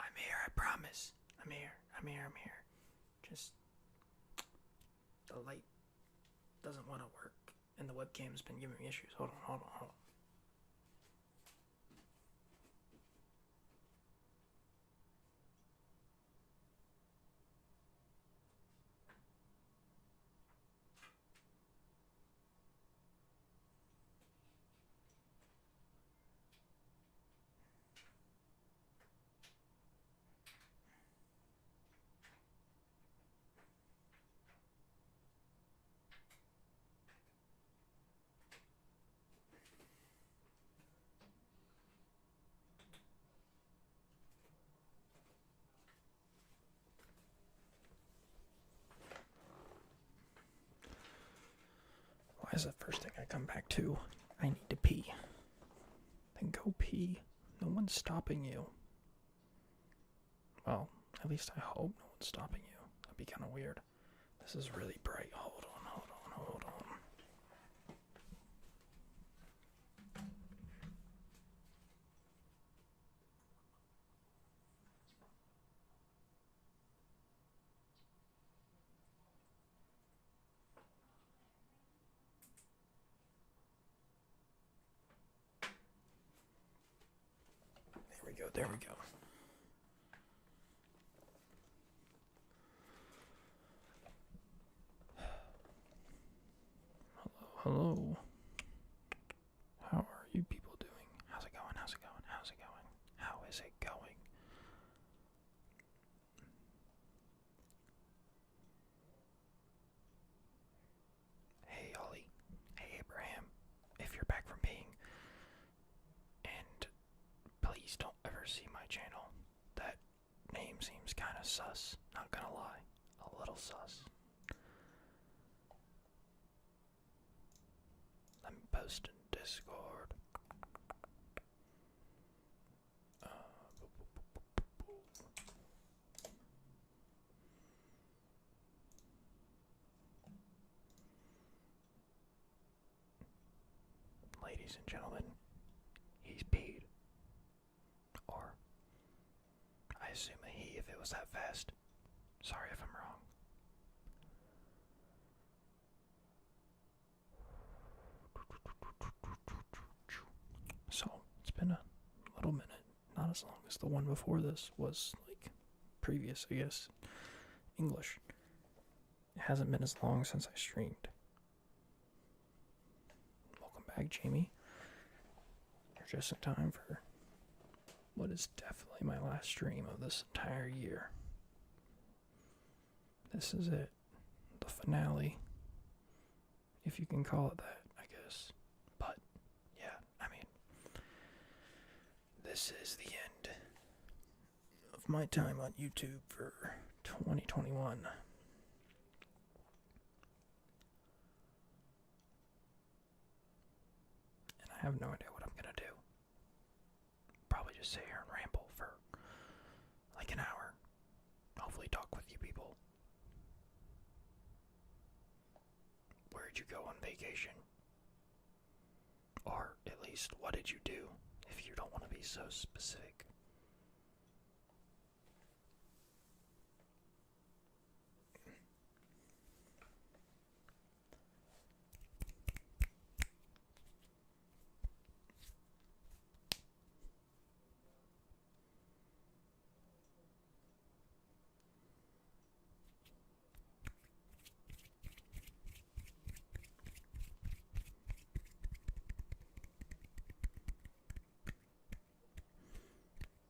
I'm here, I promise. I'm here, I'm here, I'm here. Just, the light doesn't want to work, and the webcam's been giving me issues. Hold on. Why is the first thing I come back to? I need to pee. Then go pee. No one's stopping you. Well, at least I hope no one's stopping you. That'd be kind of weird. This is really bright. Hold on. There we go. Hello. How are you people doing? How's it going? How is it going? Hey, Ollie. Hey, Abraham. If you're back from peeing, and please don't ever see my channel. That name seems kind of sus. Not gonna lie. A little sus. Let me post in Discord. Ladies and gentlemen, he's peed. Or, I assume a he if it was that fast. Sorry if I'm wrong. So, it's been a little minute. Not as long as the one before this was, like, previous, I guess. English. It hasn't been as long since I streamed. Welcome back, Jamie. You're just in time for what is definitely my last stream of this entire year. This is it. The finale. If you can call it that, I guess. But, yeah, I mean, this is the end of my time on YouTube for 2021. And I have no idea what I'm gonna do. Probably just sit here and ramble for like an hour. Hopefully talk with you people. Where'd you go on vacation? Or at least, what did you do, if you don't want to be so specific?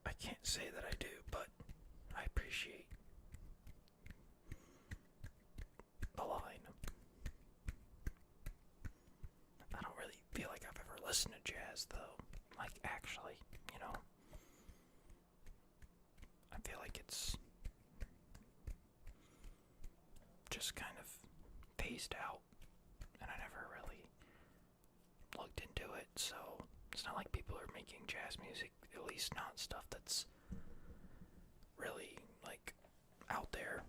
I can't say that I do, but I appreciate the line. I don't really feel like I've ever listened to jazz, though. Like, actually, you know? I feel like it's just kind of phased out, and I never really looked into it, so it's not like people are making jazz music, at least not stuff that's really, like, out there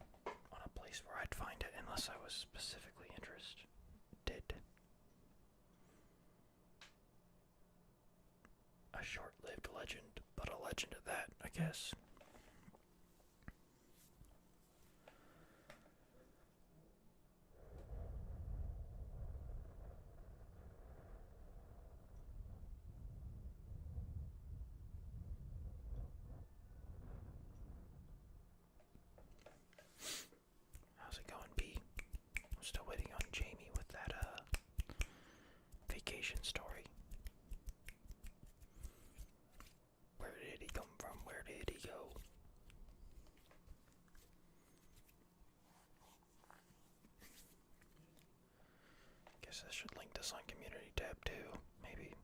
on a place where I'd find it unless I was specifically interested. A short-lived legend, but a legend at that, I guess. Guess I should link this on community tab too, maybe.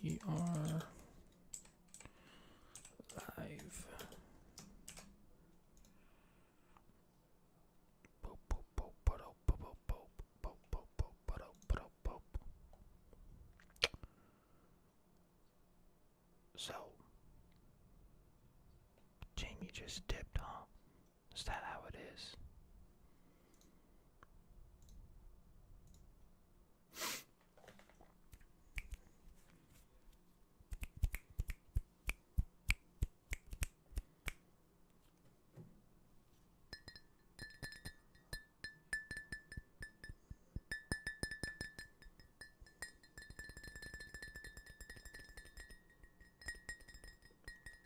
We are live. So, Jamie just dipped, huh? Is that how it is?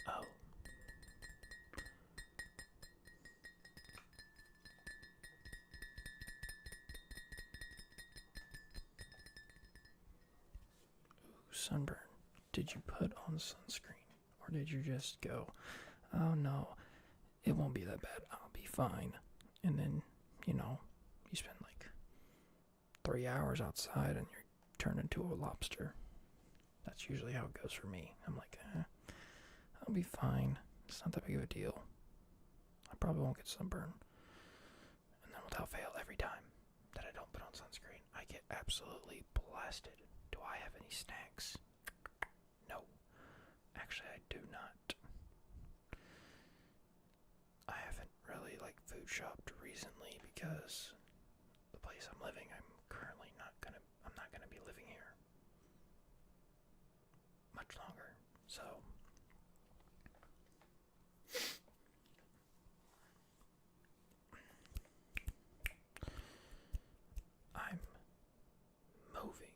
Oh. Sunburn. Did you put on sunscreen? Or did you just go, oh no, it won't be that bad, I'll be fine. And then, you spend like 3 hours outside and you're turned into a lobster. That's usually how it goes for me. I'm like, I'll be fine. It's not that big of a deal. I probably won't get sunburn. And then without fail, every time that I don't put on sunscreen, I get absolutely blasted. Do I have any snacks? No. Actually, I do not. I haven't really food shopped recently because the place I'm living, I'm not gonna be living here much longer. So I'm moving.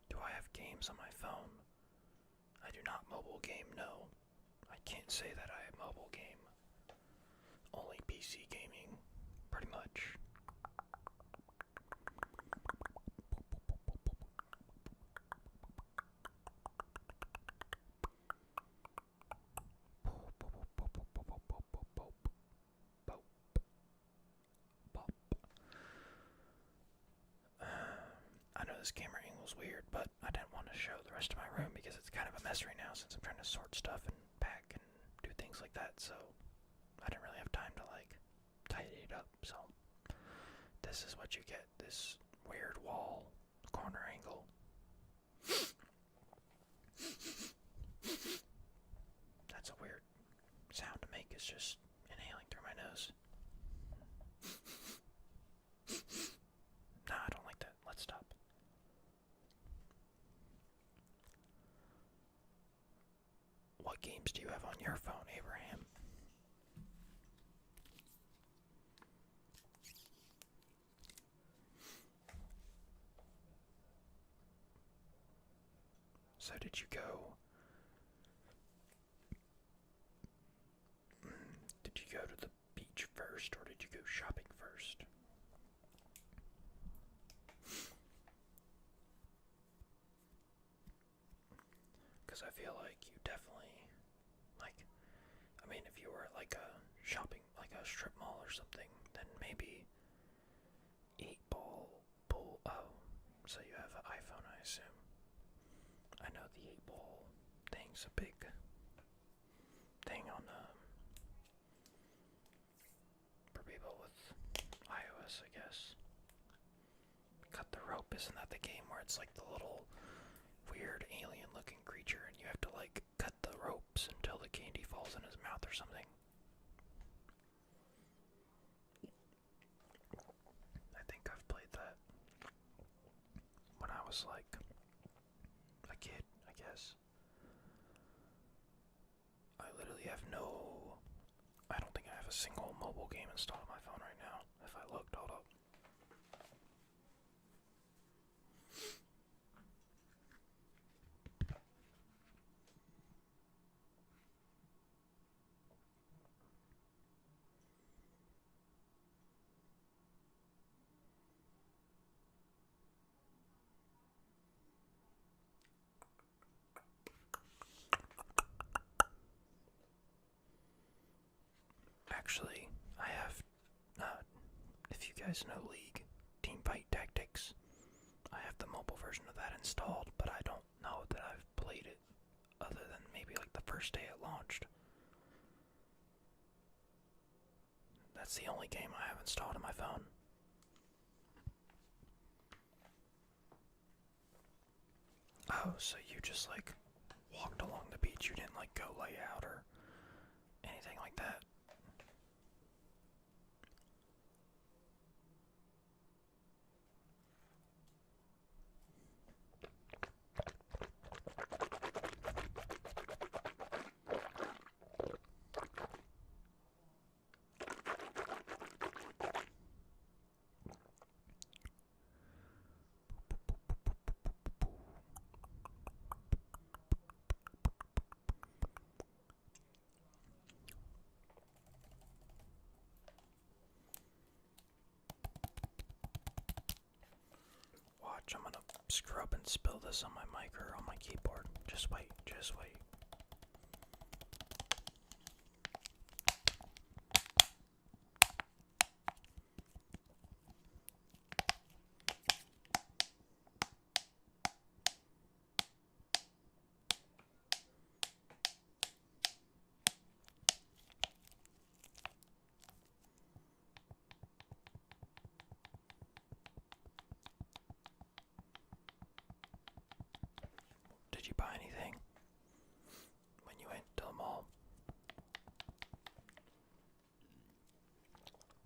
Do I have games on my phone? I do not mobile game, no. I can't say that I have mobile game. Only PC gaming, pretty much. I know this camera angle's weird, but I didn't want to show the rest of my room because it's kind of a mess right now since I'm trying to sort stuff and pack and do things like that, so I didn't really have time to tidy it up, so this is what you get, this weird wall corner angle. That's a weird sound to make, it's just inhaling through my nose. Nah, I don't like that. Let's stop. What games do you have on your phone, Abraham? So did you go to the beach first, or did you go shopping first? Because I feel like you definitely, if you were at a shopping, a strip mall or something, then maybe 8-ball pull. Oh, so you have an iPhone, I assume. I know the 8-ball thing's a big thing on for people with iOS, I guess. Cut the Rope, isn't that the game where it's the little weird alien-looking creature and you have to cut the ropes until the candy falls in his mouth or something? I think I've played that when I was a kid, I guess. I literally have I don't think I have a single mobile game installed on my phone right now. If I looked, hold up. actually, I have, if you guys know League, Teamfight Tactics, I have the mobile version of that installed, but I don't know that I've played it other than maybe like the first day it launched. That's the only game I have installed on my phone. Oh, so you just like walked along the beach, you didn't like go lay out or anything like that? Watch, I'm gonna screw up and spill this on my mic or on my keyboard. Just wait, just wait. Did you buy anything when you went to the mall?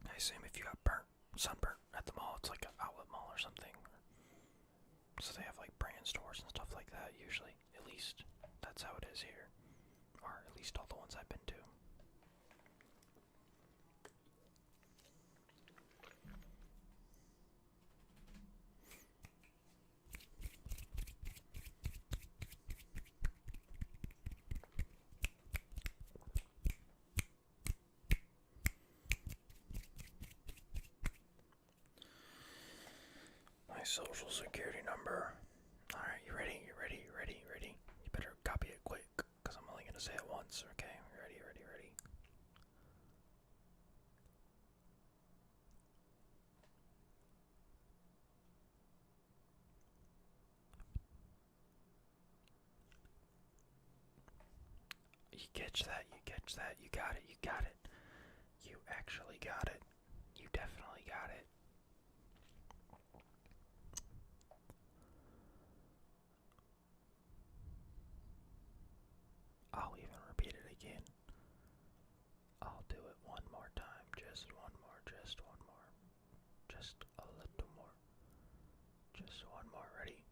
I assume if you got sunburnt at the mall, it's like an outlet mall or something. So they have like brand stores and stuff like that usually. At least that's how it is here. Or at least all the ones I've been to. My social security number. Alright, you ready? You ready? You ready? You ready? You better copy it quick, because I'm only gonna say it once, okay? Ready, ready, ready. You catch that, you catch that, you got it, you got it. You actually got it. You definitely got it. I'll even repeat it again. I'll do it one more time. Just one more. Just one more. Just a little more. Just one more. Ready?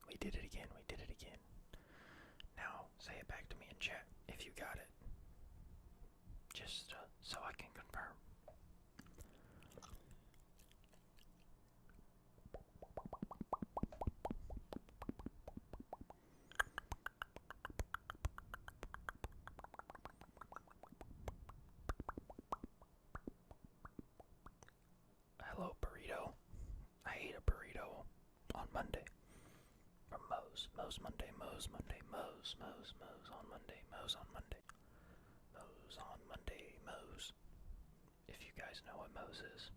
We did it again. We did it again. Now, say it back to me in chat if you got it. Just so I can confirm. Hello, burrito. I ate a burrito on Monday. From Moe's. Moe's Monday, Moe's Monday, Moe's on Monday, Moe's on Monday. Moe's on Monday, Moe's. If you guys know what Moe's is.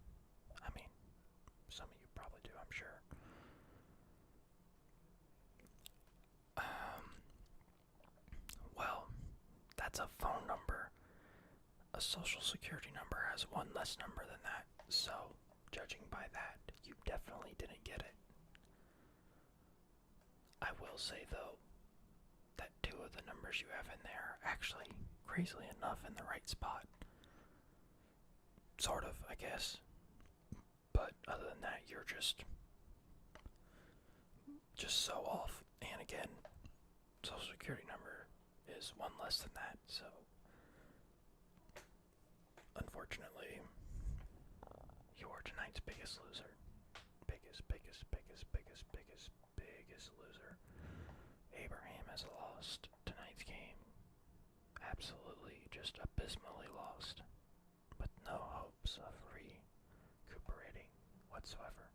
I mean, some of you probably do, I'm sure. Well, that's a phone number. A social security number has one less number than that, so judging by that, you definitely didn't get it. I will say, though, that two of the numbers you have in there are actually, crazily enough, in the right spot. Sort of, I guess. But other than that, you're just so off. And again, social security number is one less than that, so unfortunately, you are tonight's biggest loser. Biggest loser. Abraham has lost tonight's game. Absolutely, just abysmally lost. With no hopes of recuperating whatsoever.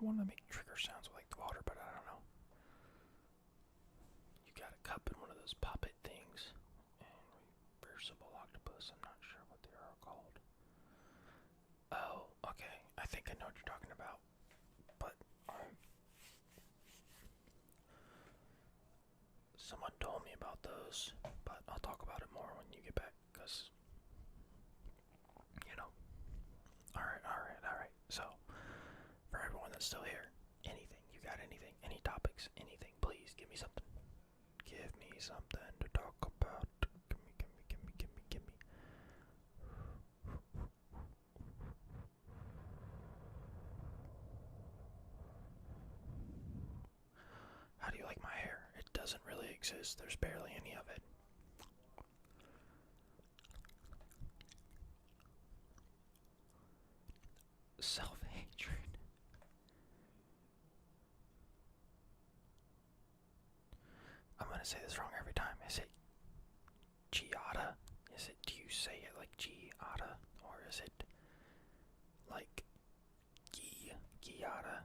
want to make trigger sounds like the water, but I don't know. You got a cup in one of those poppet things, and reversible octopus. I'm not sure what they are called. Oh, okay. I think I know what you're talking about, but someone told me about those, but I'll talk about it more when you get back, because, you know. Alright. So, for everyone that's still here, anything, you got anything, any topics, anything, please, give me something. Give me something to talk about. Give me. How do you like my hair? It doesn't really exist. There's barely any of it. Self-hatred. I'm gonna say this wrong every time. Is it Giada? Do you say it like Giada? Or is it like Giada?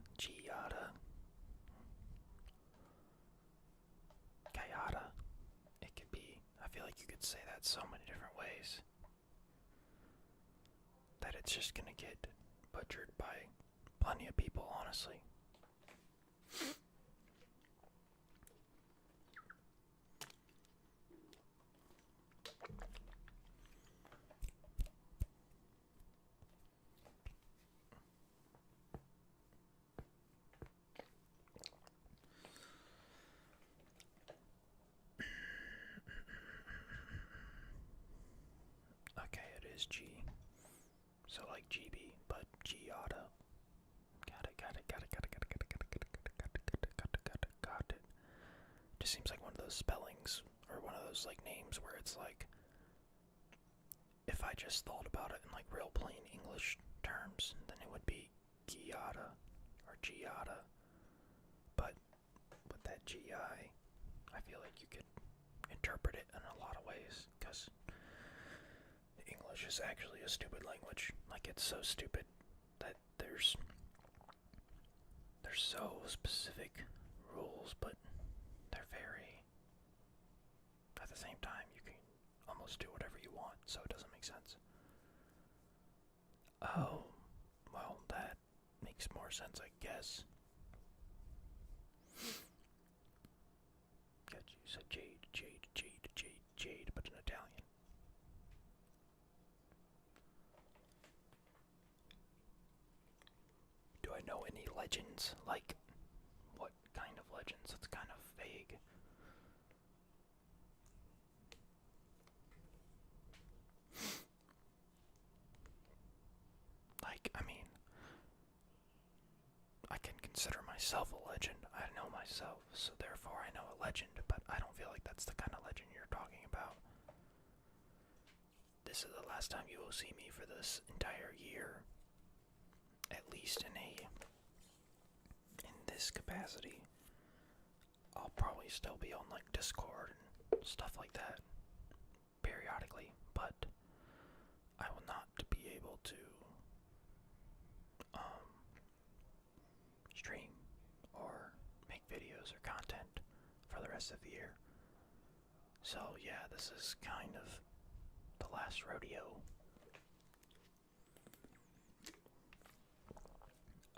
Gayada? It could be. I feel like you could say that so many different ways that it's just gonna get butchered by plenty of people, honestly. Okay, it is G. So like GB, but Giada. Got it. Just seems like one of those spellings, or one of those like names where it's like, if I just thought about it in like real plain English terms, then it would be Giada or Giada. But with that GI, I feel like you could interpret it in a lot of ways, because English is actually a stupid language. Like, it's so stupid that there's so specific rules, but they're very, at the same time, you can almost do whatever you want, so it doesn't make sense. Oh, well, that makes more sense, I guess. Got you. So Jade, but in Italian. Do I know any legends? Like, what kind of legends? It's kind of vague. Like, I mean, I can consider myself a legend. I know myself, so therefore I know a legend, but I don't feel like that's the kind of legend you're talking about. This is the last time you will see me for this entire year. At least in this capacity. I'll probably still be on like Discord and stuff like that periodically, but I will not be able to stream or make videos or content for the rest of the year. So yeah, this is kind of the last rodeo.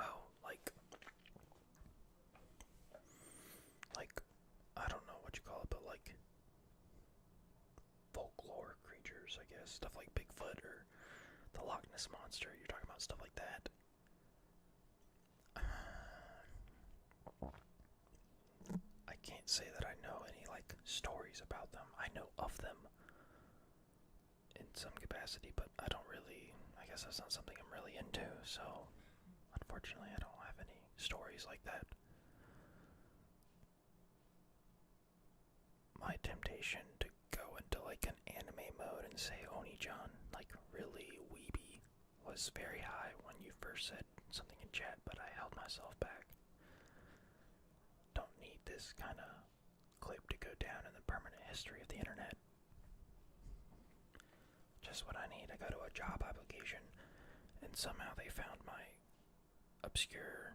Oh, like, I don't know what you call it, but like folklore creatures, I guess. Stuff like Bigfoot or the Loch Ness Monster. You're talking about stuff like that. I can't say that I know any like stories about them. I know of them in some capacity, but I don't really, I guess that's not something I'm really into, so unfortunately I don't have any stories like that. My temptation to go into like an anime mode and say Oni-chan, like really weeby, was very high when you first said something in chat, but I held myself back. Don't need this kind of clip to go down in the permanent history of the internet. Just what I need. I go to a job application, and somehow they found my obscure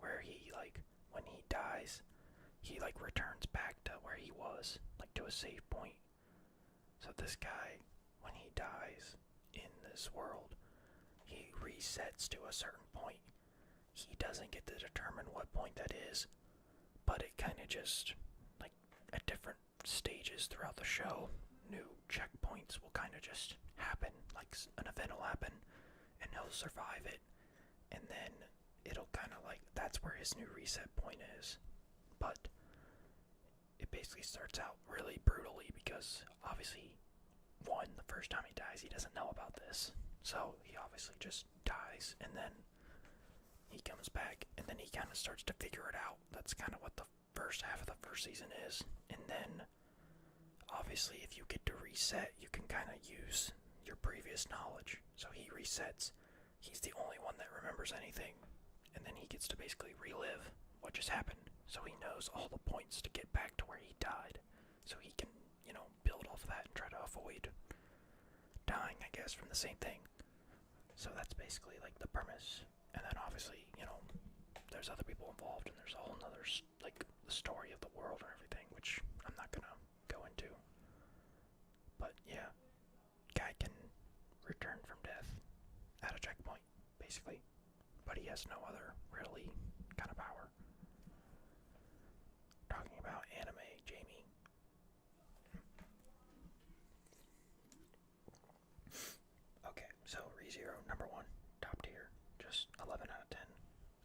where he, like, when he dies, he, like, returns back to where he was, like, to a save point. So this guy, when he dies in this world, he resets to a certain point. He doesn't get to determine what point that is, but it kind of just, like, at different stages throughout the show, new checkpoints will kind of just happen. Like, an event will happen, and he'll survive it, and then it'll kind of, like, that's where his new reset point is. But it basically starts out really brutally because, obviously, one, the first time he dies, he doesn't know about this. So he obviously just dies, and then he comes back, and then he kind of starts to figure it out. That's kind of what the first half of the first season is. And then, obviously, if you get to reset, you can kind of use your previous knowledge. So he resets. He's the only one that remembers anything. And then he gets to basically relive what just happened. So he knows all the points to get back to where he died. So he can, build off of that and try to avoid dying, I guess, from the same thing. So that's basically, like, the premise. And then, obviously, there's other people involved, and there's a whole nother, like, the story of the world and everything, which I'm not gonna go into. But, yeah, guy can return from death at a checkpoint, basically. But he has no other, really, kind of power. Talking about anime, Jamie. Okay, so ReZero, number 1, top tier, just 11 out of 10.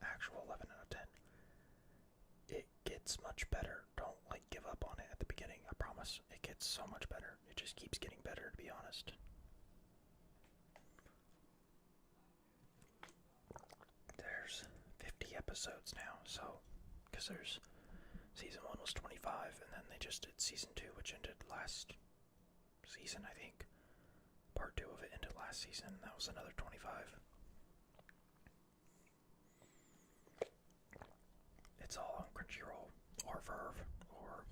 Actual 11 out of 10. It gets much better. Don't, like, give up on it at the beginning, I promise. It gets so much better. It just keeps getting better, to be honest. There's 50 episodes now, so, because there's, season 1 was 25, and then they just did season 2, which ended last season, I think. Part 2 of it ended last season, and that was another 25. It's all on Crunchyroll, or Verve, or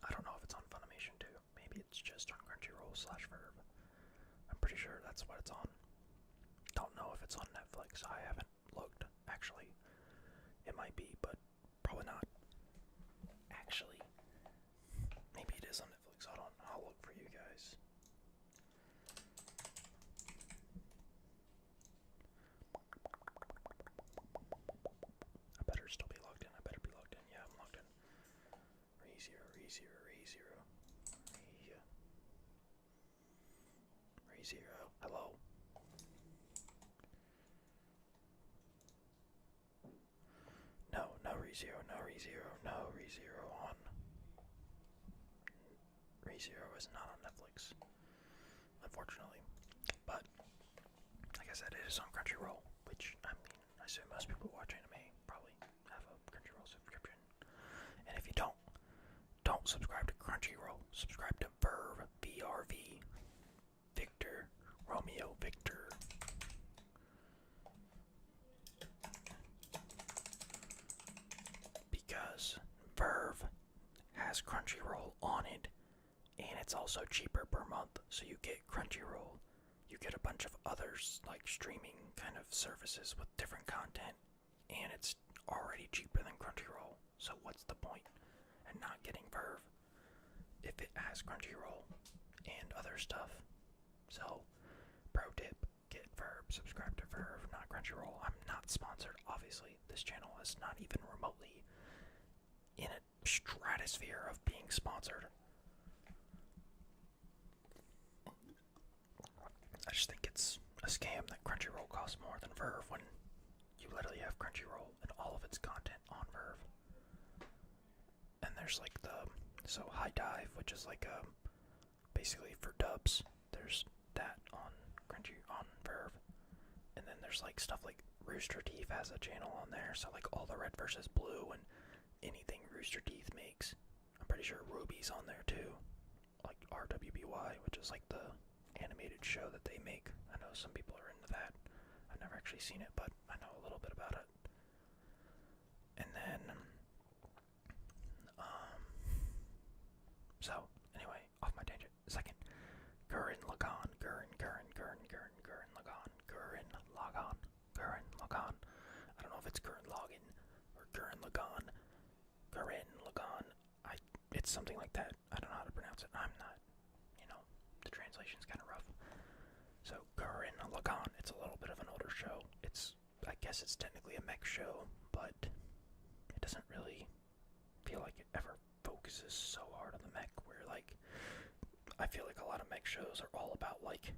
I don't know if it's on Funimation too. Maybe it's just on Crunchyroll/Verve. I'm pretty sure that's what it's on. Don't know if it's on Netflix. I haven't looked, actually. It might be, but probably not. Actually, maybe it is on Netflix. Hold on, I'll look for you guys. I better still be logged in. I better be logged in. Yeah, I'm logged in. ReZero. Hello. No ReZero on. ReZero is not on Netflix, unfortunately. But, like I said, it is on Crunchyroll, which, I mean, I assume most people who watch anime probably have a Crunchyroll subscription. And if you don't subscribe to Crunchyroll. Subscribe to Verve, VRV, Victor, Romeo, Victor. Because Verve has Crunchyroll on it, and it's also cheaper per month. So you get Crunchyroll, you get a bunch of others, like streaming kind of services with different content, and it's already cheaper than Crunchyroll. So what's the point in not getting Verve if it has Crunchyroll and other stuff? So, pro tip, get Verve, subscribe to Verve, not Crunchyroll. I'm not sponsored, obviously. This channel is not even remotely in a stratosphere of being sponsored. I just think it's a scam that Crunchyroll costs more than Verve when you literally have Crunchyroll and all of its content on Verve. And there's like High Dive, which is like basically for dubs. There's that on Verve. And then there's like stuff like Rooster Teeth has a channel on there, so like all the Red versus Blue and anything Rooster Teeth makes. I'm pretty sure Ruby's on there too. Like RWBY, which is like the animated show that they make. I know some people are into that. I've never actually seen it, but I know a little bit about it. And then, so, anyway, off my tangent. Second, Gurren Lagann. Gurren Lagann. I don't know if it's Gurren Lagann, or Gurren Lagann. Gurren Lagann. It's something like that. I don't know how to pronounce it. I'm not, the translation's kind of rough. So, Gurren Lagann, it's a little bit of an older show. I guess it's technically a mech show, but it doesn't really feel like it ever focuses so hard on the mech, where, like, I feel like a lot of mech shows are all about, like,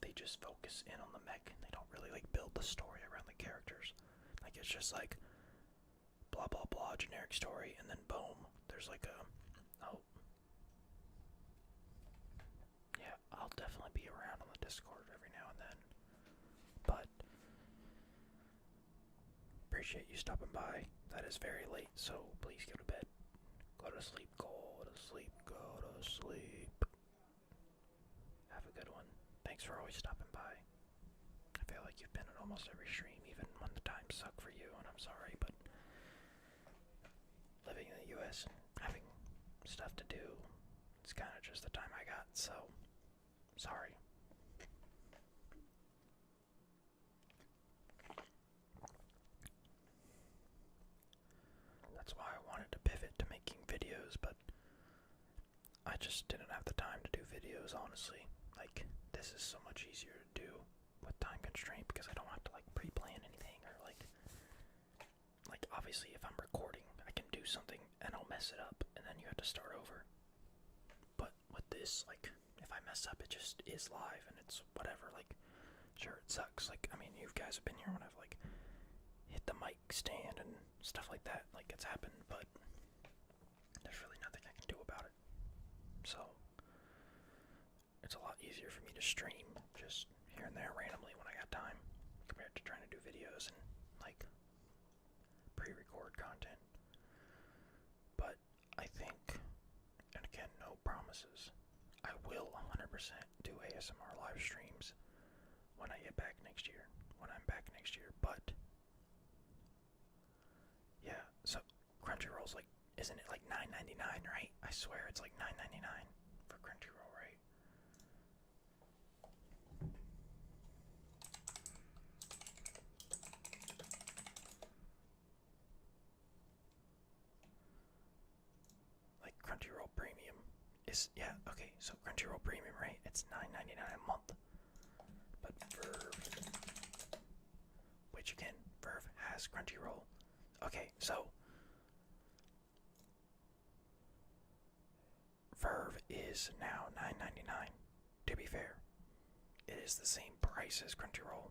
they just focus in on the mech, and they don't really, like, build the story around the characters. Like, it's just, like, blah, blah, blah, generic story, and then boom, there's, like, yeah, I'll definitely be around on the Discord every now and then, but appreciate you stopping by. That is very late, so please go to bed. Go to sleep, go to sleep, go to sleep. Have a good one. Thanks for always stopping by. I feel like you've been in almost every stream, even when the times suck for you, and I'm sorry, but living in the US and having stuff to do, it's kind of just the time I got, so sorry. That's why I wanted to pivot to making videos, but I just didn't have the time to do videos, honestly. Like, this is so much easier to do with time constraint because I don't have to, like, pre-plan anything, or, like, obviously if I'm recording, I can do something and I'll mess it up, and then you have to start over. But with this, like, if I mess up, it just is live, and it's whatever. Like, sure, it sucks. Like, I mean, you guys have been here when I've, like, hit the mic stand and stuff like that. Like, it's happened, but there's really nothing I can do about it. So, it's a lot easier for me to stream just here and there randomly when I got time, compared to trying to do videos and, like, pre-record content. But I think, and again, no promises, I will 100% do ASMR live streams when I get back next year, when I'm back next year. But yeah, so Crunchyroll's like, isn't it like $9.99, right? I swear it's like $9.99 for Crunchyroll, right? Like, Crunchyroll Premium is, yeah, okay, so Crunchyroll Premium, right? It's $9.99 a month. But Verve, which again, Verve has Crunchyroll. Okay, so Verve is now $9.99. To be fair, it is the same price as Crunchyroll.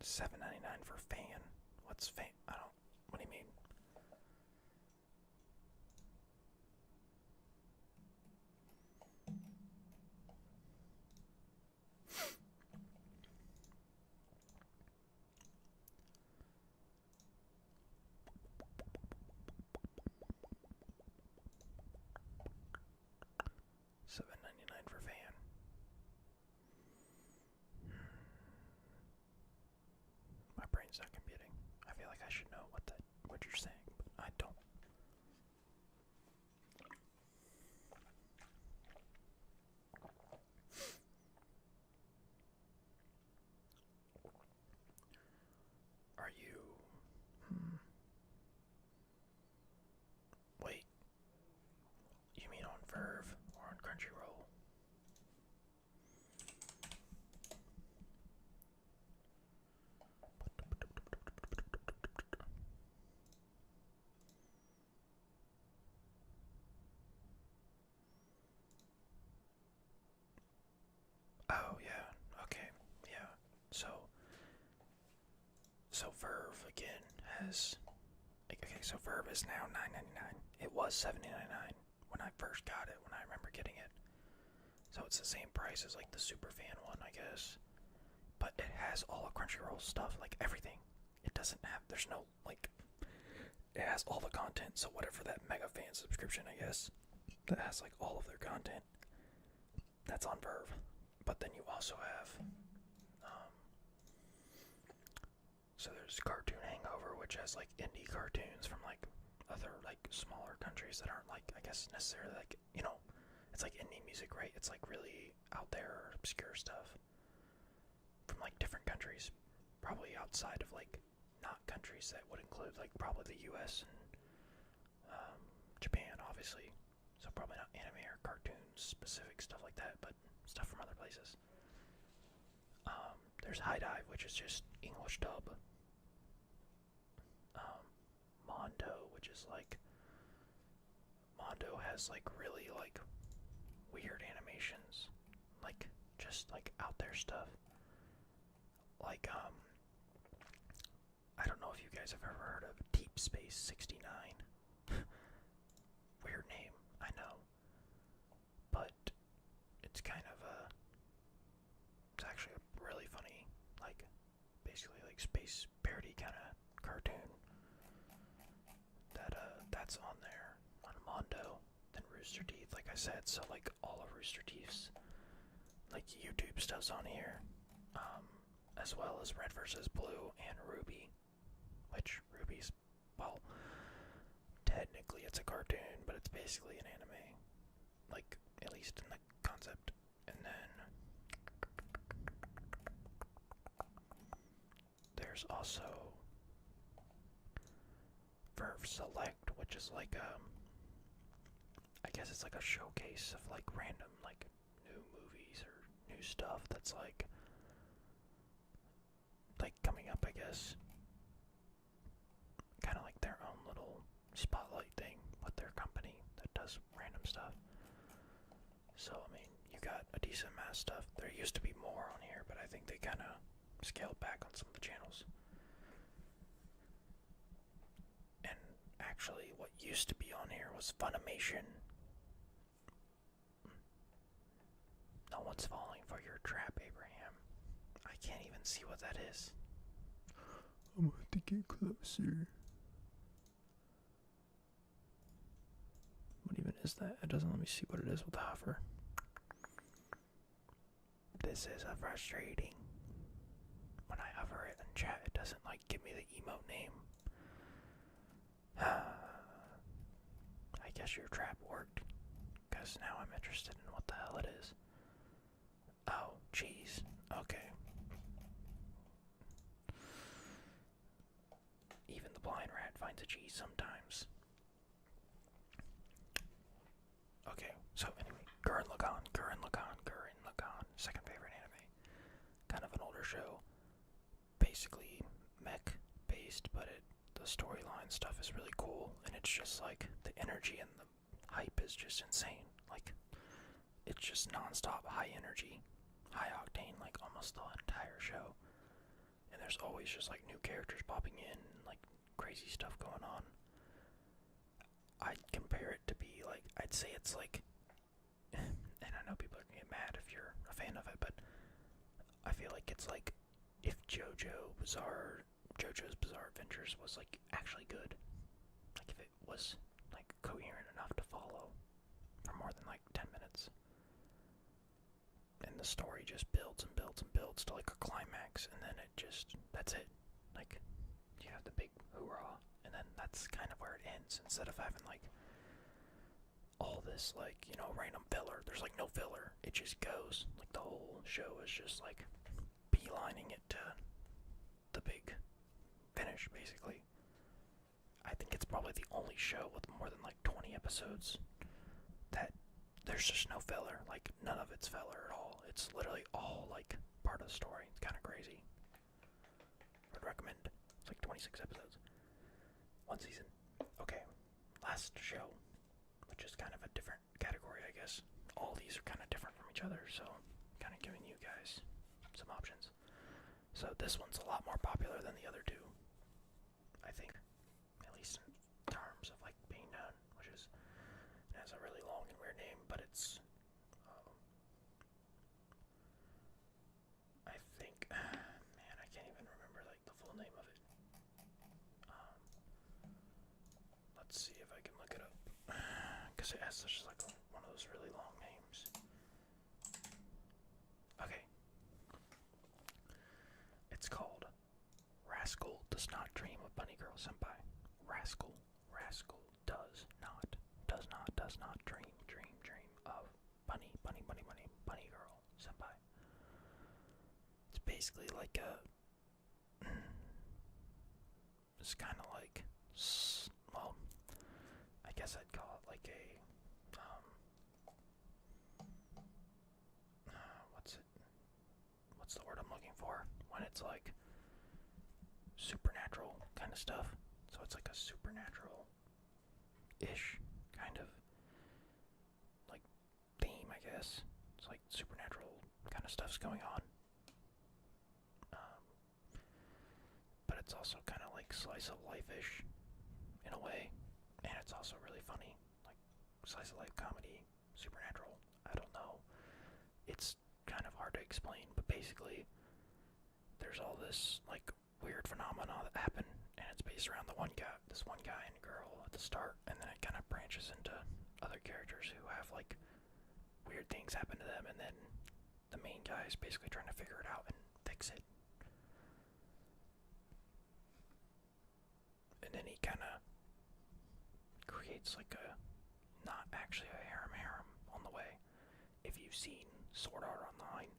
$7.99 for fan. What's fan? I don't. What do you mean? $7.99 for fan. My brain's not computing. I feel like I should know what you're saying, but I don't. Are you? Wait. You mean on Verve or on Crunchyroll? Oh yeah. Okay. Yeah. So Verve again has. Okay, so Verve is now $9.99. It was $7.99 when I first got it. When I remember getting it. So it's the same price as like the Superfan one, I guess. But it has all of Crunchyroll stuff, like everything. It doesn't have. There's no like. It has all the content. So whatever that Mega Fan subscription, I guess, that has like all of their content. That's on Verve. But then you also have. So there's Cartoon Hangover, which has like indie cartoons from like other like smaller countries that aren't like, I guess, necessarily like, it's it's like indie music, right? It's like really out there, obscure stuff from like different countries, probably outside of like not countries that would include like probably the U.S. and Japan, obviously. So probably not anime or cartoons, specific stuff like that, but stuff from other places. There's High Dive, which is just English dub. Mondo, which is like Mondo has like really like weird animations, like just like out there stuff. Like I don't know if you guys have ever heard of Deep Space 69. Weird name, I know, but it's kind of it's actually a really funny, like basically like space parody kind of cartoon that's on there on Mondo. Then Rooster Teeth, like I said, so like all of Rooster Teeth's like YouTube stuff's on here, as well as Red vs. Blue and Ruby, which Ruby's, well, technically it's a cartoon, but it's basically an anime, like at least in the concept. And then there's also Verve Select, which is like I guess it's like a showcase of like random like new movies or new stuff that's like coming up, I guess. Kind of like their own little spotlight thing with their company that does random stuff. So I mean, you got a decent amount of stuff. There used to be more on here, but I think they kind of scaled back on some of the channels. And actually, what used to be on here was Funimation. No one's falling for your trap, Abraham. I can't even see what that is. I'm going to get closer. What even is that? It doesn't let me see what it is with the hover. This is a frustrating. When I hover it in chat, it doesn't like give me the emote name. I guess your trap worked, because now I'm interested in what the hell it is. Oh, jeez. Okay. Even the blind rat finds a cheese sometimes. Okay, so anyway, Gurren Lagann, second favorite anime. Kind of an older show. Basically mech based, but the storyline stuff is really cool, and it's just like the energy and the hype is just insane. Like, it's just non-stop high energy, high octane, like almost the entire show. And there's always just like new characters popping in, and like crazy stuff going on. I'd compare it to be like, I'd say it's like, and I know people are gonna get mad if you're a fan of it, but I feel like it's like if JoJo's Bizarre Adventures was like actually good. Like if it was like coherent enough to follow for more than like 10 minutes. And the story just builds and builds and builds to like a climax, and then that's it. Like, you have the big hoorah, and then that's kind of where it ends, instead of having like all this like, random filler. There's like no filler. It just goes. Like the whole show is just like beelining it to the big finish, basically. I think it's probably the only show with more than like 20 episodes that there's just no filler. Like, none of it's filler at all. It's literally all like part of the story. It's kind of crazy. Would recommend. It's like 26 episodes. One season. Okay. Last show, which is kind of a different category, I guess. All these are kind of different from each other, so kind of giving you guys some options. So this one's a lot more popular than the other two, I think, at least in terms of like being known, which is, it has a really long and weird name, but it's, I think, man, I can't even remember like the full name of it. Let's see if I can look it up, because it has such like one of those really long names. Okay. It's called Rascal Does Not Dream of Bunny Girl Senpai. Rascal does not dream of bunny girl, senpai. It's basically like it's kind of like, well, I guess I'd call it like a, what's it, what's the word I'm looking for? When it's like supernatural kind of stuff. So it's like a supernatural-ish kind of like theme, I guess. It's like supernatural kind of stuff's going on. But it's also kind of like slice of life-ish in a way, and it's also really funny, like slice of life comedy, supernatural. I don't know. It's kind of hard to explain, but basically, there's all this like weird phenomena that happen, and it's based around this one guy and girl at the start, and then it kind of branches into other characters who have like weird things happen to them, and then the main guy is basically trying to figure it out and fix it. And then he kind of creates like a, not actually a harem on the way. If you've seen Sword Art Online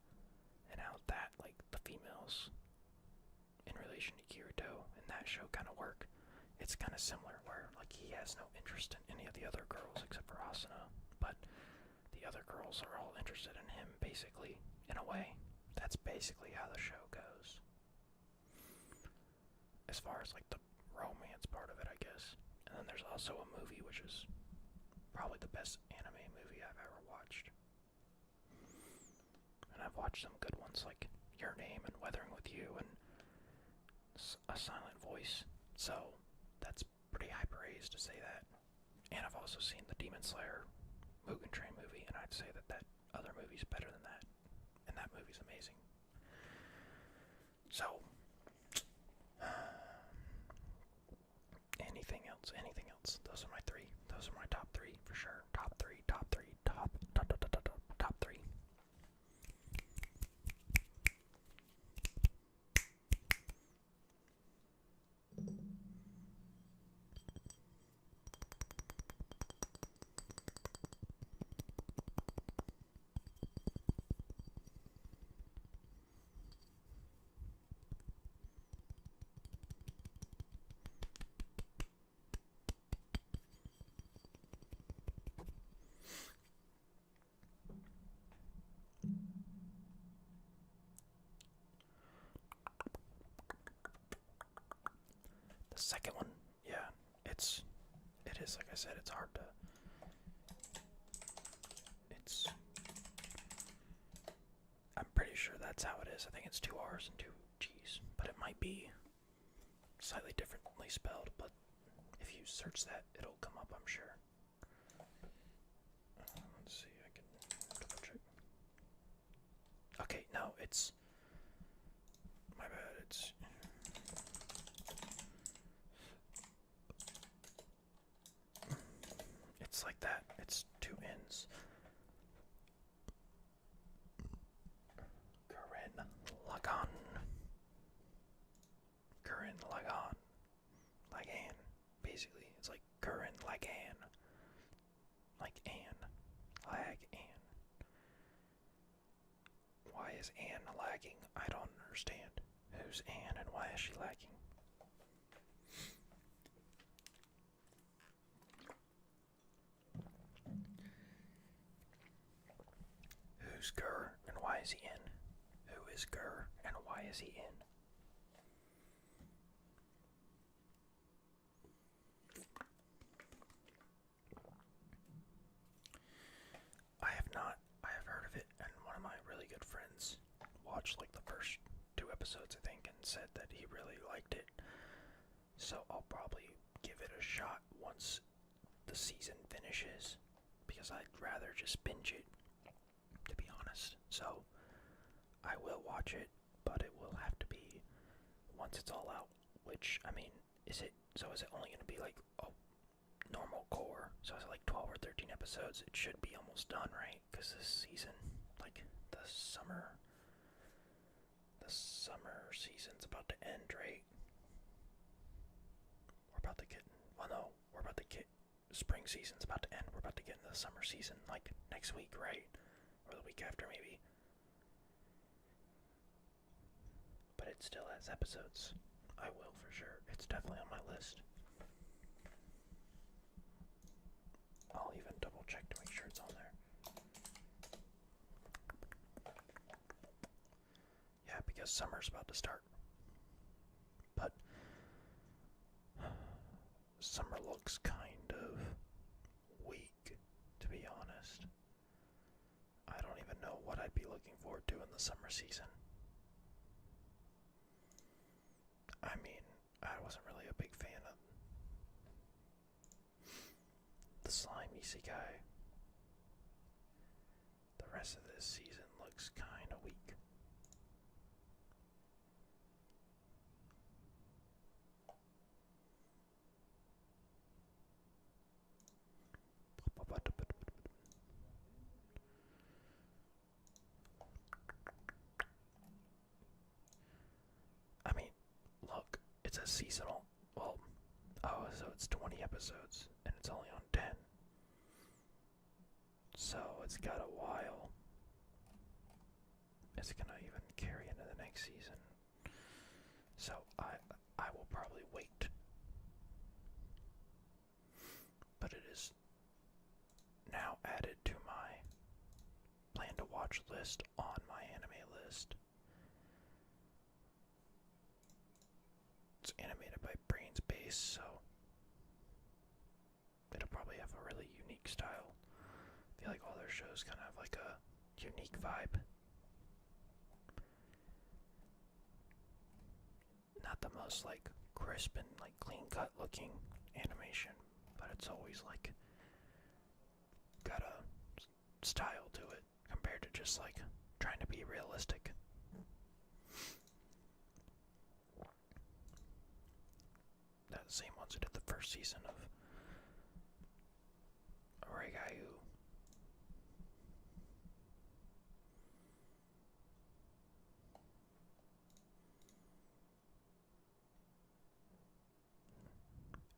and how that, like, the females in relation to Kirito and that show kind of work, it's kind of similar where, like, he has no interest in any of the other girls except for Asuna, but the other girls are all interested in him, basically, in a way. That's basically how the show goes. As far as, like, the romance part of it, I guess. And then there's also a movie which is probably the best anime movie I've ever watched. And I've watched some good ones like Your Name and Weathering with You and A Silent Voice. So that's pretty high praise to say that. And I've also seen the Demon Slayer Mugen Train movie, and I'd say that that other movie's better than that. And that movie's amazing. So anything else? Those are my three. Those are my top three for sure. Top three. The second one, yeah, it is, like I said, it's hard to, I'm pretty sure that's how it is. I think it's 2 R's and 2 G's, but it might be slightly differently spelled, but if you search that, it'll come up, I'm sure. Let's see, I can double check. Okay, no, it's, my bad, it's like that. It's 2 N's. Gurren Lagann. Basically, it's like Gurren Lagann. Like Anne. Lag Anne. Why is Anne lagging? I don't understand. Who's Anne and why is she lagging? Who's Gur and why is he in? Who is Gur and why is he in? I have not. I have heard of it, and one of my really good friends watched like the first 2 episodes, I think, and said that he really liked it. So I'll probably give it a shot once the season finishes, because I'd rather just binge it, to be honest. So I will watch it, but it will have to be once it's all out. Which, I mean, is it only going to be like normal core? So is it like 12 or 13 episodes? It should be almost done, right? Because this season, like the summer season's about to end, right? We're about to get spring season's about to end. We're about to get into the summer season like next week, right? or the week after maybe. But it still has episodes. I will for sure. It's definitely on my list. I'll even double check to make sure it's on there. Yeah, because summer's about to start. But summer looks kind of weak, to be honest. I don't even know what I'd be looking forward to in the summer season. I mean, I wasn't really a big fan of the slimy guy. The rest of this season looks kind of weak. I mean, look, it's a seasonal. Well, oh, so it's 20 episodes, and it's only on 10. So it's got a while. It's gonna even carry into the next season. So I will probably wait. But it is now added to my plan to watch list on my anime list. It's animated by Brains Base, so it'll probably have a really unique style. I feel like all their shows kind of have like a unique vibe. Not the most like crisp and like clean cut looking animation, but it's always like got a style to it compared to just like trying to be realistic. They're the same ones who did the first season of Oregayu.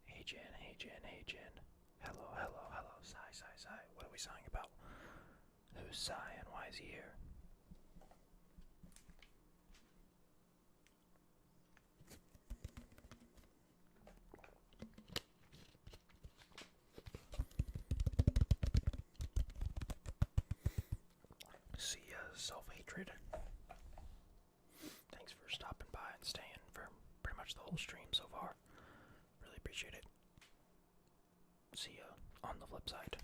Hey Jen, hey Jen, hey Jen. Hello, hello, hello. Sigh, sigh, sigh. What are we sighing about? Who's Sigh and why is he here? See ya, self-hatred. Thanks for stopping by and staying for pretty much the whole stream so far. Really appreciate it. See ya on the flip side.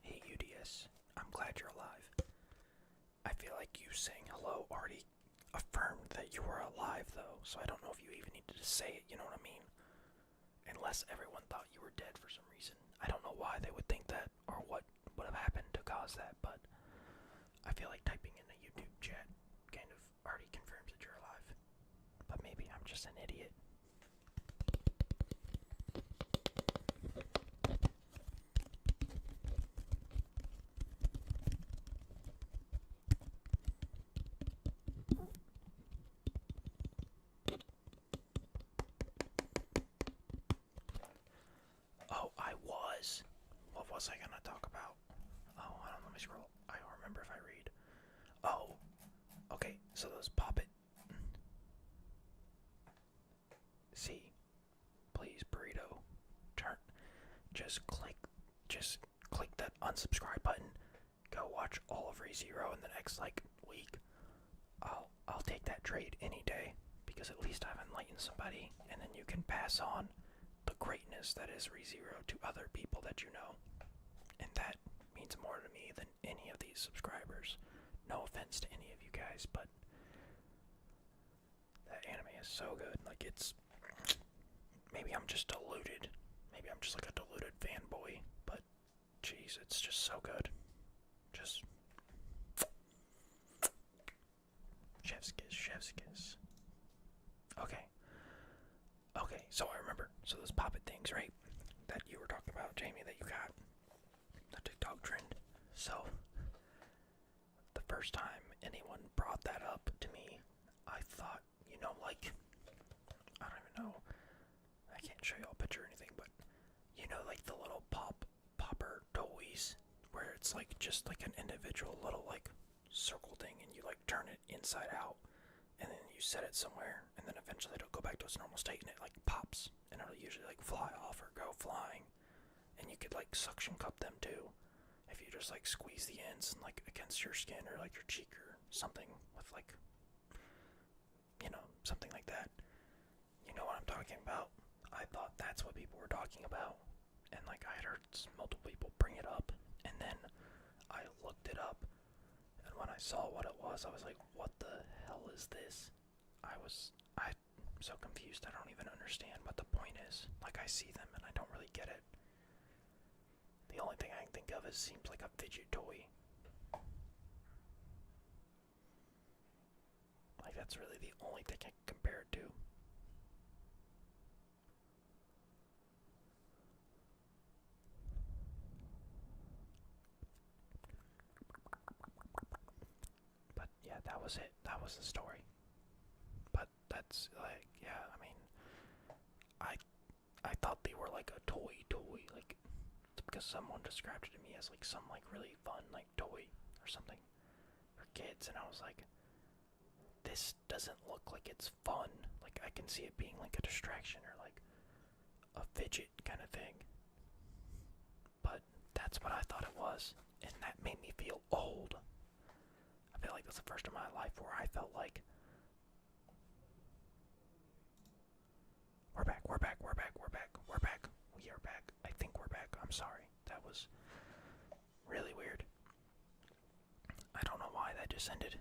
Hey UDS, I'm glad you're alive. I feel like you saying hello already affirmed that you were alive though, so I don't know if you even needed to say it, you know what I mean? Unless everyone thought you were dead for some reason. I don't know why they would think that or what would have happened to cause that, but I feel like typing in a YouTube chat kind of already confirms that you're alive. But maybe I'm just an idiot. Oh, I was. What was I gonna talk about? Oh, I don't know. Let me scroll. I don't remember if I read. Oh, okay. So those pop it. See, please, burrito. Turn. Just click that unsubscribe button. Go watch all of ReZero in the next like week. I'll take that trade any day because at least I've enlightened somebody, and then you can pass on the greatness that is ReZero to other people that you know, and that means more to me than any of these subscribers. No offense to any of you guys, but that anime is so good. Like, it's, maybe I'm just deluded. Maybe I'm just like a deluded fanboy, but jeez, it's just so good. Just chef's kiss, chef's kiss. Okay, so I remember. So those pop-it things, right? That you were talking about, Jamie, that you got. The TikTok trend. So, the first time anyone brought that up to me, I thought, you know, like, I don't even know. I can't show you a picture or anything, but, you know, like the little popper toys, where it's like just like an individual little like circle thing, and you like turn it inside out, and then you set it somewhere, and then eventually it'll go back to its normal state, and it like pops, and it'll usually like fly off or go flying, and you could like suction cup them too, if you just like squeeze the ends and like against your skin or like your cheek or something with like, you know, something like that. You know what I'm talking about? I thought that's what people were talking about, and like I had heard multiple people bring it up, and then I looked it up, and when I saw what it was, I was like, what the hell is this? I'm so confused, I don't even understand what the point is. Like, I see them and I don't really get it. The only thing I can think of is seems like a fidget toy. Like, that's really the only thing I can compare it to. But yeah, that was it. That was the story. But that's like, yeah, I mean, I thought they were like a toy, like, because someone described it to me as like some like really fun like toy or something for kids, and I was like, this doesn't look like it's fun. Like, I can see it being like a distraction or like a fidget kind of thing. But that's what I thought it was, and that made me feel old. I feel like that's the first time in my life where I felt like, we're back. We are back. I think we're back. I'm sorry. That was really weird. I don't know why that just ended.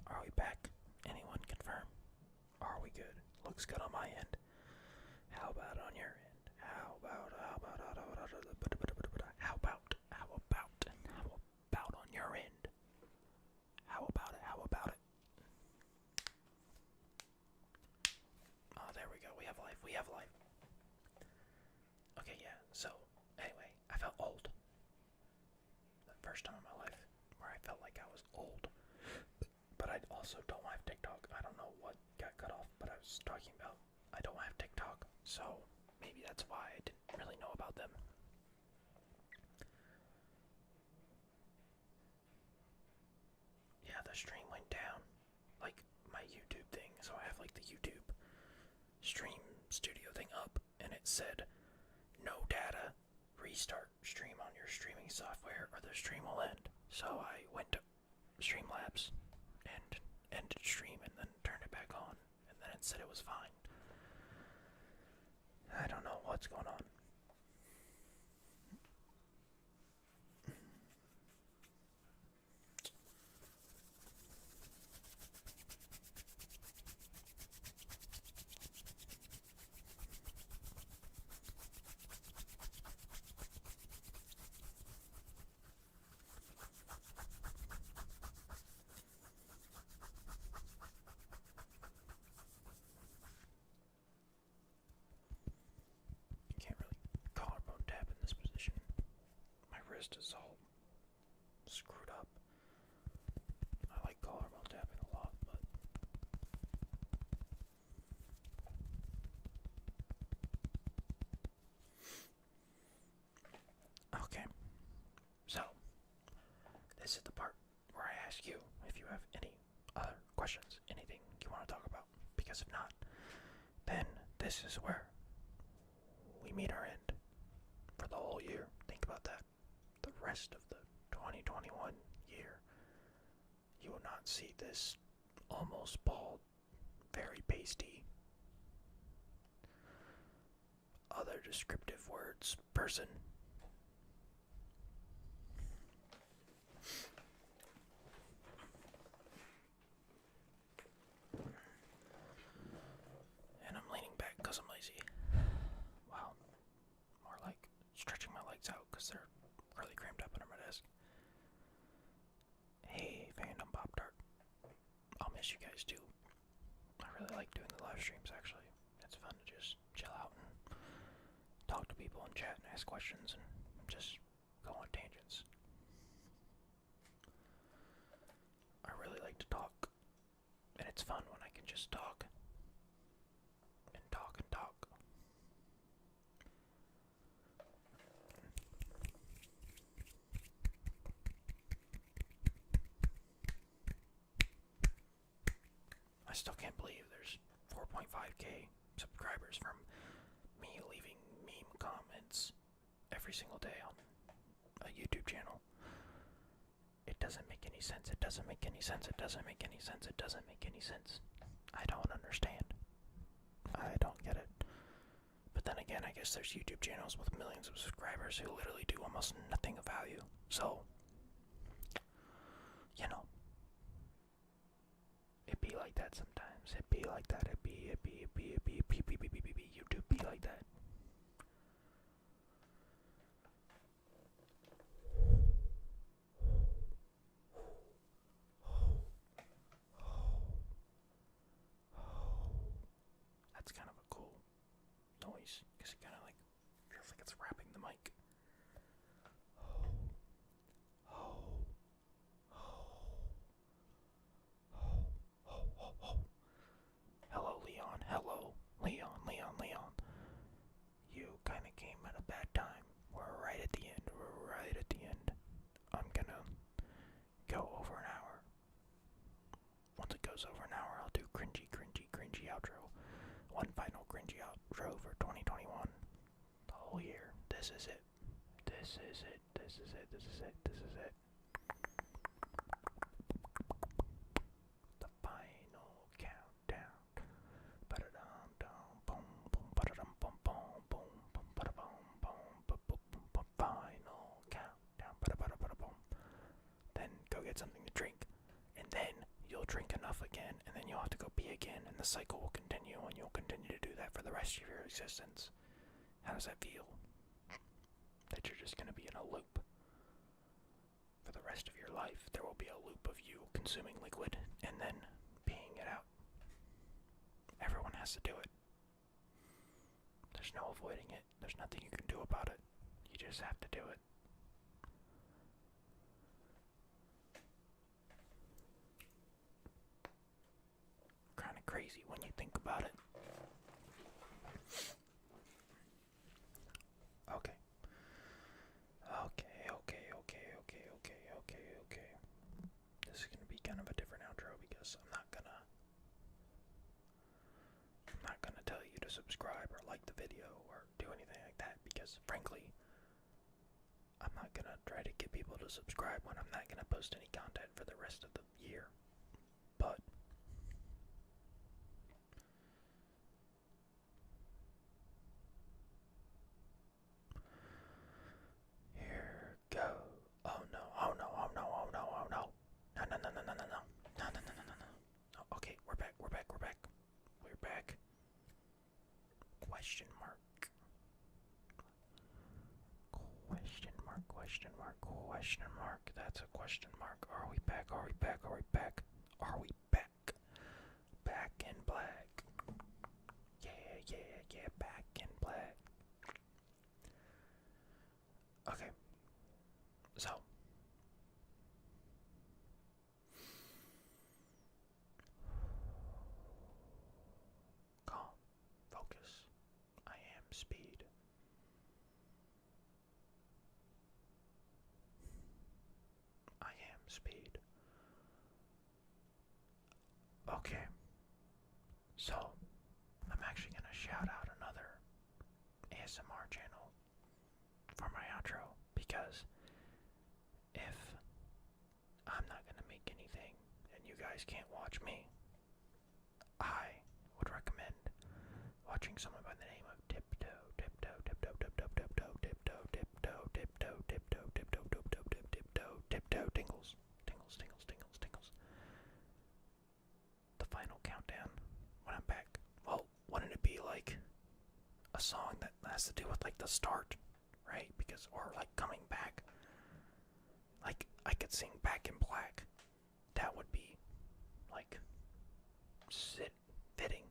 Are we back? Anyone confirm? Are we good? Looks good on my end. How about on your end? How about on your end? How about it? Oh, there we go. We have life. Okay, yeah. So, anyway, I felt old. The first time in my life where I felt like I was old. But I also don't have TikTok. I don't know what got cut off, but I was talking about I don't have TikTok, so maybe that's why I didn't really know about them. Yeah, the stream went down, like my YouTube thing, so I have like the YouTube stream studio thing up, and it said, no data, restart stream on your streaming software or the stream will end. So I went to Streamlabs and ended stream and then turned it back on, and then it said it was fine. I don't know what's going on. Can't really collarbone tap in this position. My wrist is all screwed up. I like collarbone tapping a lot, but okay. So this is the part where I ask you if you have any other questions, anything you want to talk about. Because if not, then this is where we meet our end for the whole year. Think about that. The rest of the 2021 year, you will not see this almost bald, very pasty, other descriptive words person. And I'm leaning back because I'm lazy. Wow. More like stretching my legs out because they're really cramped up under my desk. Hey, Fandom Pop Tart. I'll miss you guys too. I really like doing the live streams, actually. It's fun to just chill out and talk to people and chat and ask questions and just go on tangents. I really like to talk, and it's fun when I can just talk and talk and talk. I still can't believe there's 4.5k subscribers from me leaving meme comments every single day on a YouTube channel. It doesn't make any sense. It doesn't make any sense. It doesn't make any sense. It doesn't make any sense. I don't understand. I don't get it. But then again, I guess there's YouTube channels with millions of subscribers who literally do almost nothing of value. So, you know, it be like that sometimes. It be like that. YouTube be like that. That's kind of a cool noise because it kind of like feels like it's wrapping the mic. Hello, Leon. Hello, Leon. You kind of came at a bad time. We're right at the end. I'm gonna go over an hour. Once it goes over an hour, I'll do cringy outro. One final cringy outro for 2021. The whole year. This is it. The final countdown. Final countdown. Then go get something to drink. And then you'll drink enough again, and then you'll have to go pee again, and the cycle will continue, and you'll continue to do that for the rest of your existence. How does that feel? That you're just going to be in a loop for the rest of your life. There will be a loop of you consuming liquid and then peeing it out. Everyone has to do it. There's no avoiding it. There's nothing you can do about it. You just have to do it. Kind of crazy when you think about it. Okay. This is gonna be kind of a different outro because I'm not gonna tell you to subscribe or like the video or do anything like that because frankly, I'm not gonna try to get people to subscribe when I'm not gonna post any content for the rest of the year. But here go. Oh no. No. Okay, we're back. Question mark. That's a question mark. Are we back? Are we back? Back in black. Yeah, back in black. Okay. So. Calm. Focus. I am speed. Okay. So, I'm actually going to shout out another ASMR channel for my outro because if I'm not going to make anything and you guys can't watch me, I would recommend watching someone by the name of Tiptoe Tingles. The final countdown when I'm back. Well, wouldn't it be like a song that has to do with like the start, right? Because, or like coming back. Like, I could sing Back in Black. That would be like fitting.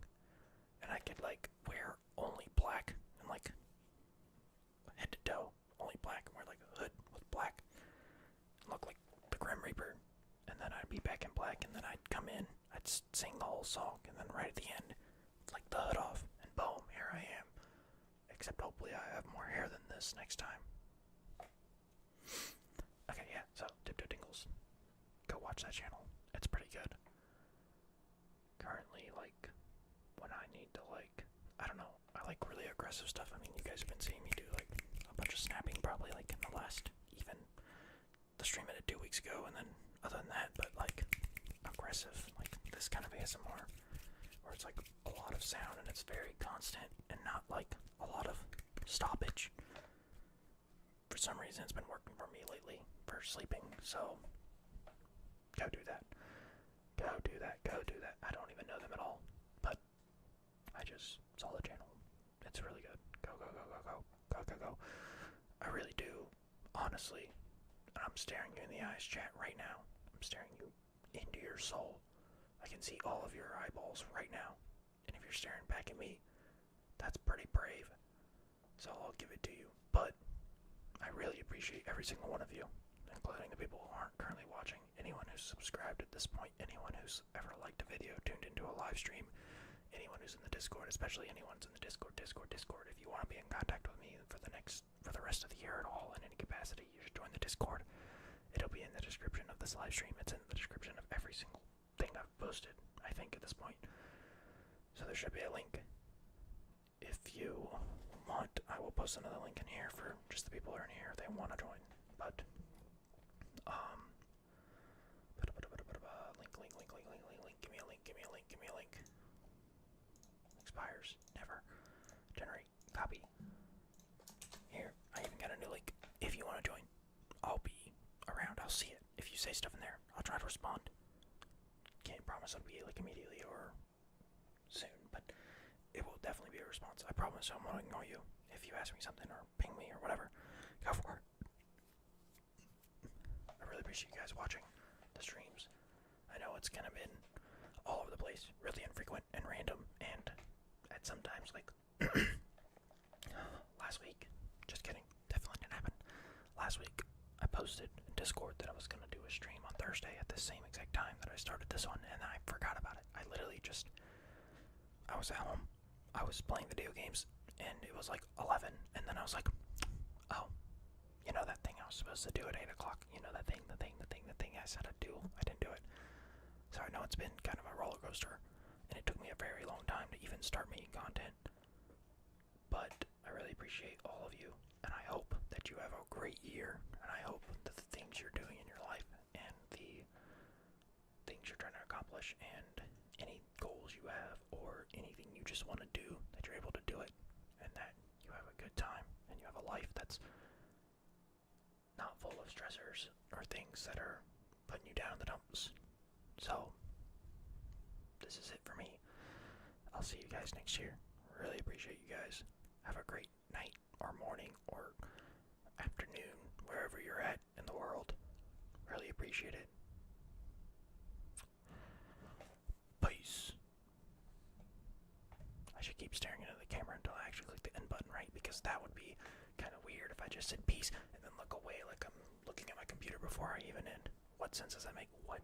And I could like wear only black and like head to toe, only black, and wear like a hood with black. Look like the Grim Reaper. And then I'd be back in black, and then I'd come in, I'd sing the whole song, and then right at the end, like the hood off, and boom, here I am. Except hopefully I have more hair than this next time. Okay, yeah, so Tiptoe Tingles. Go watch that channel. It's pretty good. Currently, like, when I need to, like, I don't know, I like really aggressive stuff. I mean, you guys have been seeing me do, like, a bunch of snapping probably, like, in the last, even the stream I did 2 weeks ago, and then other than that, but, like, aggressive, like, this kind of ASMR, where it's, like, a lot of sound, and it's very constant, and not, like, a lot of stoppage. For some reason, it's been working for me lately for sleeping, so go do that. Go do that. Go do that. I don't even know them at all, but I just saw the channel. It's really good. Go, go, go, go, go. Go, go, go. I really do, honestly. And I'm staring you in the eyes, chat, right now. I'm staring you into your soul. I can see all of your eyeballs right now. And if you're staring back at me, that's pretty brave. So I'll give it to you. But I really appreciate every single one of you, including the people who aren't currently watching, anyone who's subscribed at this point, anyone who's ever liked a video, tuned into a live stream, anyone who's in the Discord, especially anyone who's in the Discord. If you want to be in contact with me for the rest of the year at all in any capacity, you should join the Discord. It'll be in the description of this live stream. It's in the description of every single thing I've posted, I think, at this point. So there should be a link. If you want, I will post another link in here for just the people who are in here if they want to join. But give me a link. Expires, never. Generate, copy. Here, I even got a new link. If you want to join, I'll be around, I'll see it. If you say stuff in there, I'll try to respond. Can't promise it'll be like immediately or soon, but it will definitely be a response. I promise I won't ignore you. If you ask me something or ping me or whatever, go for it. I really appreciate you guys watching the streams. I know it's kind of been all over the place, really infrequent and random, and at sometimes, like, last week, just kidding, definitely didn't happen. Last week, I posted in Discord that I was going to do a stream on Thursday at the same exact time that I started this one, and I forgot about it. I literally just, I was at home, I was playing video games, and it was like 11, and then I was like, oh, you know that thing I was supposed to do at 8 o'clock, you know that thing I said I'd do, I didn't do it. So I know it's been kind of a roller coaster, and it took me a very long time to even start making content, but I really appreciate all of you, and I hope that you have a great year, and I hope that the things you're doing in your life, and the things you're trying to accomplish, and any goals you have, or anything you just want to do, that you're able to do it, and that you have a good time, and you have a life that's not full of stressors, or things that are putting you down in the dumps. So, this is it for me. I'll see you guys next year. Really appreciate you guys. Have a great night, or morning, or afternoon, wherever you're at in the world. Really appreciate it. Peace. I should keep staring into the camera until I actually click the end button, right? Because that would be kind of weird if I just said peace and then look away like I'm looking at my computer before I even end. What sense does that make? What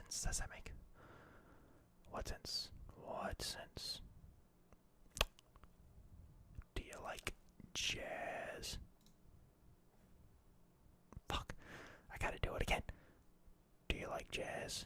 sense does that make? What sense? What sense? Do you like jazz? Fuck. I gotta do it again. Do you like jazz?